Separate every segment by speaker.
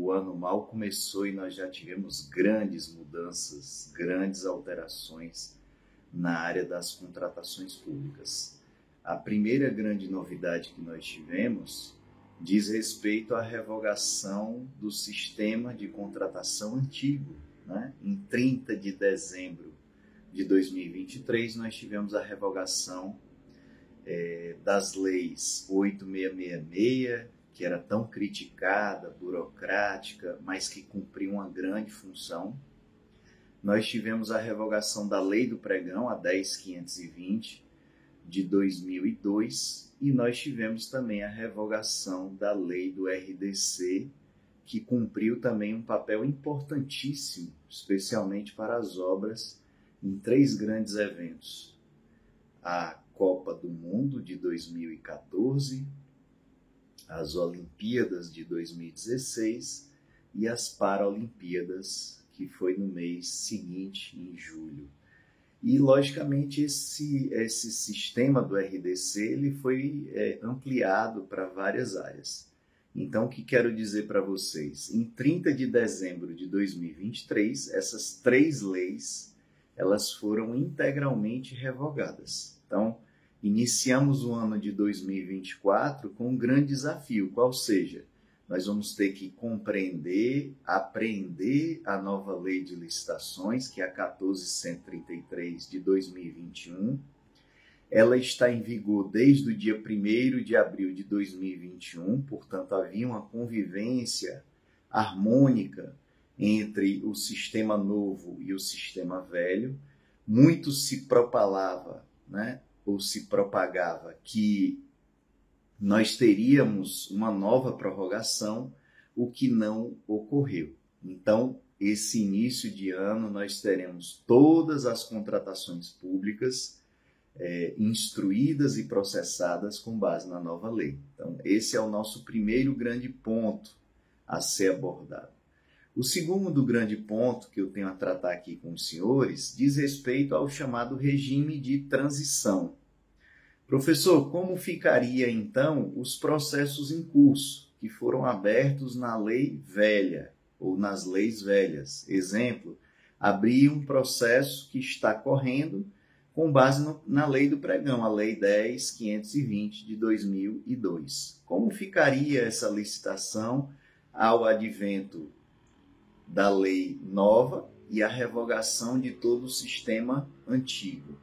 Speaker 1: o ano mal começou e nós já tivemos grandes mudanças, grandes alterações na área das contratações públicas. A primeira grande novidade que nós tivemos diz respeito à revogação do sistema de contratação antigo, né? Em 30 de dezembro de 2023, nós tivemos a revogação das leis 8666, que era tão criticada, burocrática, mas que cumpria uma grande função. Nós tivemos a revogação da Lei do Pregão, a 10.520, de 2002, e nós tivemos também a revogação da Lei do RDC, que cumpriu também um papel importantíssimo, especialmente para as obras, em 3 grandes eventos. A Copa do Mundo de 2014, as Olimpíadas de 2016 e as Paralimpíadas, que foi no mês seguinte, em julho. E, logicamente, esse sistema do RDC ele foi ampliado para várias áreas. Então, o que quero dizer para vocês? Em 30 de dezembro de 2023, essas 3 leis elas foram integralmente revogadas. Então, iniciamos o ano de 2024 com um grande desafio, qual seja, nós vamos ter que compreender, apreender a nova lei de licitações, que é a 14.133 de 2021. Ela está em vigor desde o dia 1º de abril de 2021, portanto, havia uma convivência harmônica entre o sistema novo e o sistema velho. Muito se propalava, né, ou se propagava que nós teríamos uma nova prorrogação, o que não ocorreu. Então, esse início de ano, nós teremos todas as contratações públicas instruídas e processadas com base na nova lei. Então, esse é o nosso primeiro grande ponto a ser abordado. O segundo grande ponto que eu tenho a tratar aqui com os senhores diz respeito ao chamado regime de transição. Professor, como ficaria então os processos em curso que foram abertos na lei velha ou nas leis velhas? Exemplo, abrir um processo que está correndo com base na lei do pregão, a lei 10.520 de 2002. Como ficaria essa licitação ao advento da lei nova e a revogação de todo o sistema antigo?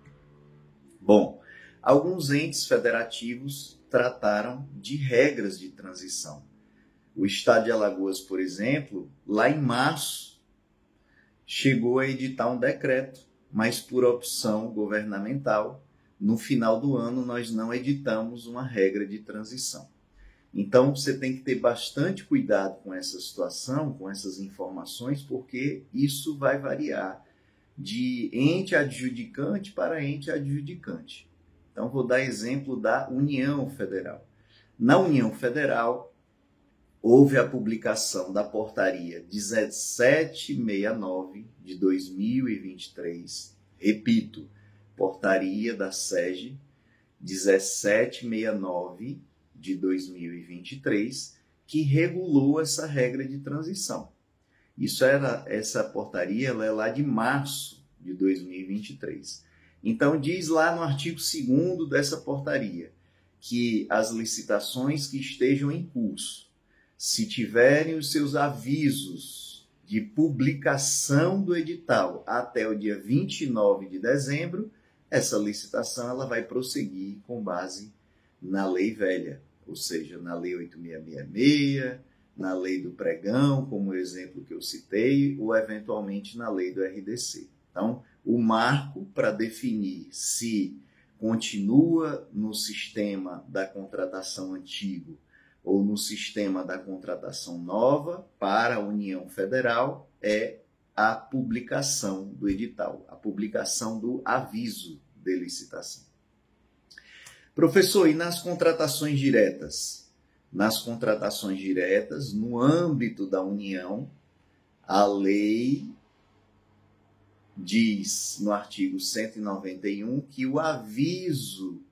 Speaker 1: Bom, alguns entes federativos trataram de regras de transição. O Estado de Alagoas, por exemplo, lá em março, chegou a editar um decreto, mas por opção governamental, no final do ano nós não editamos uma regra de transição. Então, você tem que ter bastante cuidado com essa situação, com essas informações, porque isso vai variar de ente adjudicante para ente adjudicante. Então, vou dar exemplo da União Federal. Na União Federal, houve a publicação da portaria 1769 de 2023. Repito, portaria da SEGE 1769 de 2023, que regulou essa regra de transição. Essa portaria ela é lá de março de 2023. Então, diz lá no artigo 2º dessa portaria que as licitações que estejam em curso, se tiverem os seus avisos de publicação do edital até o dia 29 de dezembro, essa licitação ela vai prosseguir com base na lei velha, ou seja, na lei 8666, na lei do pregão, como o exemplo que eu citei, ou eventualmente na lei do RDC. Então, o marco para definir se continua no sistema da contratação antigo ou no sistema da contratação nova para a União Federal é a publicação do edital, a publicação do aviso de licitação. Professor, e nas contratações diretas? Nas contratações diretas, no âmbito da União, a lei diz no artigo 191 que o aviso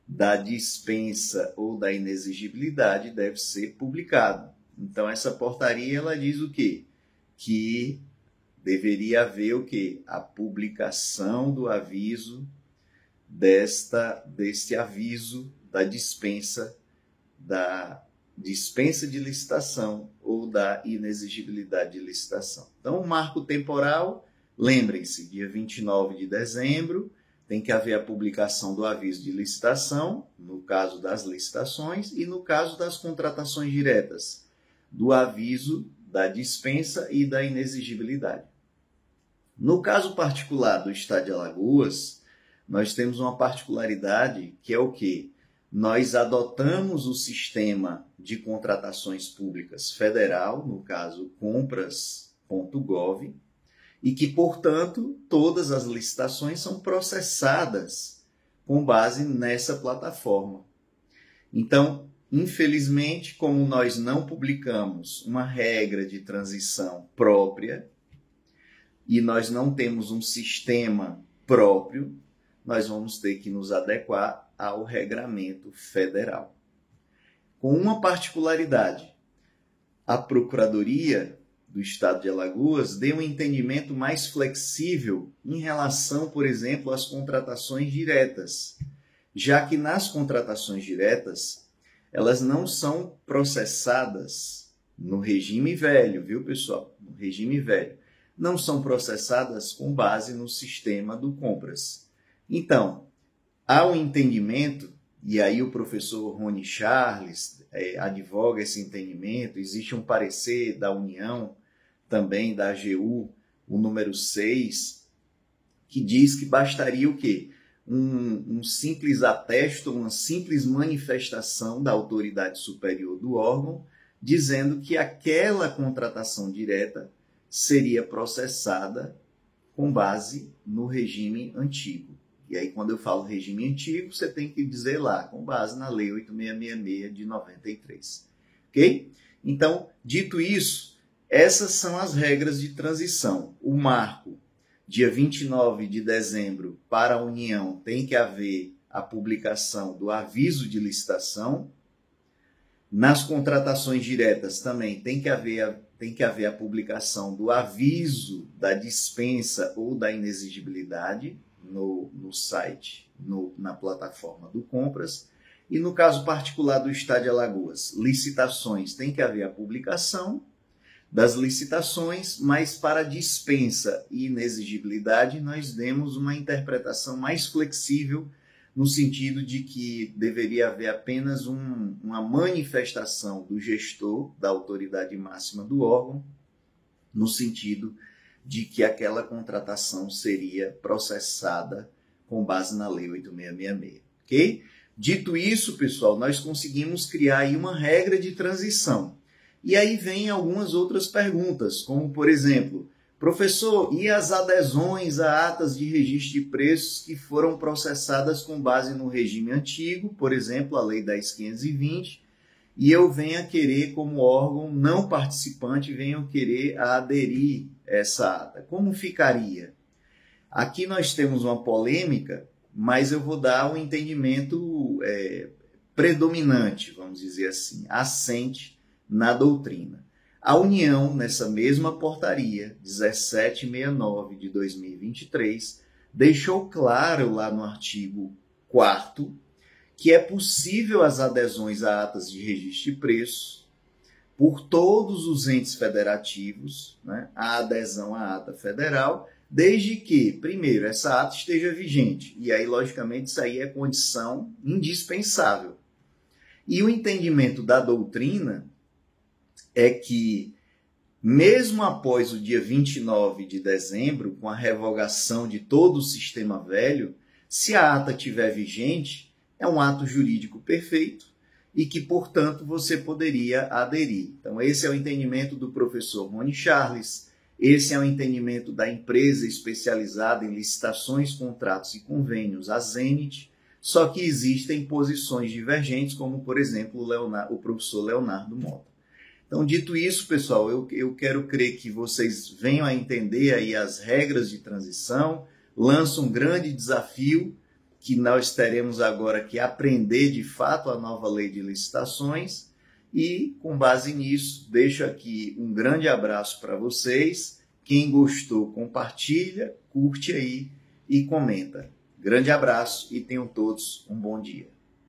Speaker 1: da dispensa ou da inexigibilidade deve ser publicado. Então, essa portaria ela diz o quê? Que deveria haver o quê? A publicação do aviso deste aviso da dispensa de licitação ou da inexigibilidade de licitação. Então, o marco temporal, lembrem-se, dia 29 de dezembro, tem que haver a publicação do aviso de licitação, no caso das licitações, e no caso das contratações diretas, do aviso da dispensa e da inexigibilidade. No caso particular do Estado de Alagoas, nós temos uma particularidade que é o quê? Nós adotamos o sistema de contratações públicas federal, no caso compras.gov, e que, portanto, todas as licitações são processadas com base nessa plataforma. Então, infelizmente, como nós não publicamos uma regra de transição própria e nós não temos um sistema próprio, nós vamos ter que nos adequar ao regramento federal. Com uma particularidade, a Procuradoria do Estado de Alagoas deu um entendimento mais flexível em relação, por exemplo, às contratações diretas, já que nas contratações diretas, elas não são processadas no regime velho, viu, pessoal? No regime velho. Não são processadas com base no sistema do Compras. Então, há um entendimento, e aí o professor Rony Charles advoga esse entendimento, existe um parecer da União, também da AGU, o número 6, que diz que bastaria o quê? Um simples atesto, uma simples manifestação da autoridade superior do órgão, dizendo que aquela contratação direta seria processada com base no regime antigo. E aí, quando eu falo regime antigo, você tem que dizer lá, com base na Lei 8666 de 93. Ok? Então, dito isso, essas são as regras de transição. O marco, dia 29 de dezembro, para a União, tem que haver a publicação do aviso de licitação. Nas contratações diretas também tem que haver a publicação do aviso da dispensa ou da inexigibilidade no site, na plataforma do Compras. E no caso particular do Estado de Alagoas, licitações, tem que haver a publicação das licitações, mas para dispensa e inexigibilidade nós demos uma interpretação mais flexível no sentido de que deveria haver apenas uma manifestação do gestor, da autoridade máxima do órgão, no sentido de que aquela contratação seria processada com base na Lei 8666. Ok? Dito isso, pessoal, nós conseguimos criar aí uma regra de transição. E aí vem algumas outras perguntas, como, por exemplo, professor, e as adesões a atas de registro de preços que foram processadas com base no regime antigo, por exemplo, a Lei 10.520, e eu venha querer, como órgão não participante, venho querer aderir a essa ata. Como ficaria? Aqui nós temos uma polêmica, mas eu vou dar um entendimento predominante, vamos dizer assim, assente na doutrina. A União, nessa mesma portaria 1769 de 2023, deixou claro lá no artigo 4º que é possível as adesões a atas de registro de preços por todos os entes federativos, né, a adesão à ata federal, desde que, primeiro, essa ata esteja vigente. E aí, logicamente, isso aí é condição indispensável. E o entendimento da doutrina é que, mesmo após o dia 29 de dezembro, com a revogação de todo o sistema velho, se a ata estiver vigente, é um ato jurídico perfeito e que, portanto, você poderia aderir. Então, esse é o entendimento do professor Rony Charles, esse é o entendimento da empresa especializada em licitações, contratos e convênios, a Zenit, só que existem posições divergentes, como, por exemplo, o professor Leonardo Mota. Então, dito isso, pessoal, eu quero crer que vocês venham a entender aí as regras de transição, lançam um grande desafio que nós teremos agora que aprender de fato a nova lei de licitações E, com base nisso, deixo aqui um grande abraço para vocês. Quem gostou, compartilha, curte aí e comenta. Grande abraço e tenham todos um bom dia.